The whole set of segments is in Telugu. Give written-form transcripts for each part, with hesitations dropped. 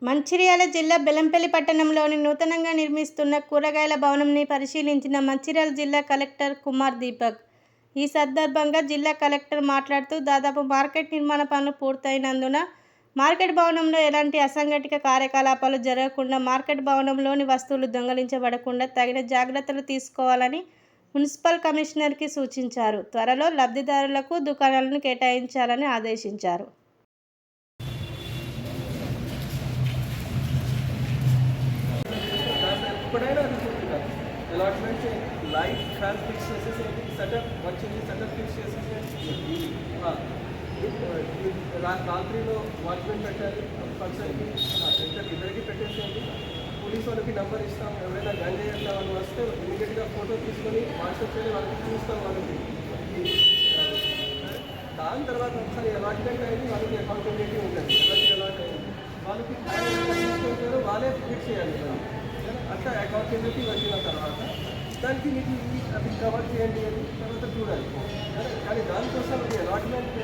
మంచిర్యాల జిల్లా బెల్లంపల్లి పట్టణంలోని నూతనంగా నిర్మిస్తున్న కూరగాయల భవనంని పరిశీలించిన మంచిర్యాల జిల్లా కలెక్టర్ కుమార్ దీపక్. ఈ సందర్భంగా జిల్లా కలెక్టర్ మాట్లాడుతూ, దాదాపు మార్కెట్ నిర్మాణ పనులు పూర్తయినందున మార్కెట్ భవనంలో ఎలాంటి అసంఘటిత కార్యకలాపాలు జరగకుండా, మార్కెట్ భవనంలోని వస్తువులు దొంగిలించబడకుండా తగిన జాగ్రత్తలు తీసుకోవాలని మున్సిపల్ కమిషనర్కి సూచించారు. త్వరలో లబ్ధిదారులకు దుకాణాలను కేటాయించాలని ఆదేశించారు. ఎప్పుడైనా అది చూస్తున్నారు అలాట్మెంట్ లైట్ ఫ్యాన్ ఫిక్స్ చేసేసేయండి, సెటప్ వచ్చింది సెటప్ ఫిక్స్ చేసేసేయండి. రాత్రిలో వాచ్మెన్ పెట్టాలి, పర్సన్కి ఇద్దరికి పెట్టేసేయండి. పోలీస్ వాళ్ళకి నెంబర్ ఇస్తాం, ఎవరైనా గంజ చేస్తా వాళ్ళు వస్తే ఇమీడియట్గా ఫోటో తీసుకొని వాట్సాప్ చేసి వాళ్ళకి చూస్తాం. వాళ్ళకి దాని తర్వాత ఒకసారి అలాట్మెంట్ అయింది, వాళ్ళకి అకౌంటబిలిటీ ఉంటుంది. ఎవరికి అలాట్ అయింది వాళ్ళకి తీసుకుంటారో వాళ్ళే ఫిక్స్ చేయాలి. అట్లా అకౌంటబిలిటీ వచ్చిన తర్వాత దానికి మీకు అది కవర్ చేయండి అని తర్వాత చూడాలి. కానీ దానికోసం అది అలాట్మెంట్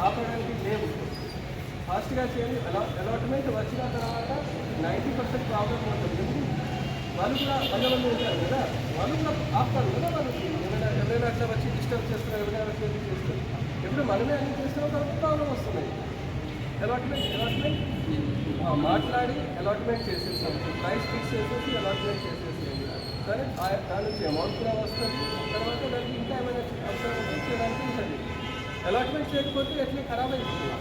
ఆపడానికి లేవు, ఫాస్ట్గా చేయండి. అలాట్మెంట్ వచ్చిన తర్వాత 90% ప్రాబ్లం ఉంటుంది. వాళ్ళు కూడా 100 మంది ఉంటారు కదా, వాళ్ళు కూడా ఆపుతారు కదా. వాళ్ళకి ఎవరైనా అట్లా వచ్చి డిస్టర్బ్ చేస్తారు, ఎవరైనా వచ్చి చేస్తారు. ఎప్పుడు మనమే అన్ని చేస్తారో కాబట్టి ప్రాబ్లం వస్తున్నాయి. అలాట్మెంట్ మాట్లాడి అలాట్మెంట్ చేసేసాం, ప్రైస్ ఫిక్స్ చేసేసి అలాట్మెంట్ చేసేసేయండి. సరే, దాని నుంచి అమౌంట్ కూడా వస్తుంది. తర్వాత దానికి ఇంకా ఏమైనా అవసరం చేయడానికి ఉంటుంది. అలాట్మెంట్ చేయకపోతే ఎట్లా ఖరాబ్ అయిపోతుంది.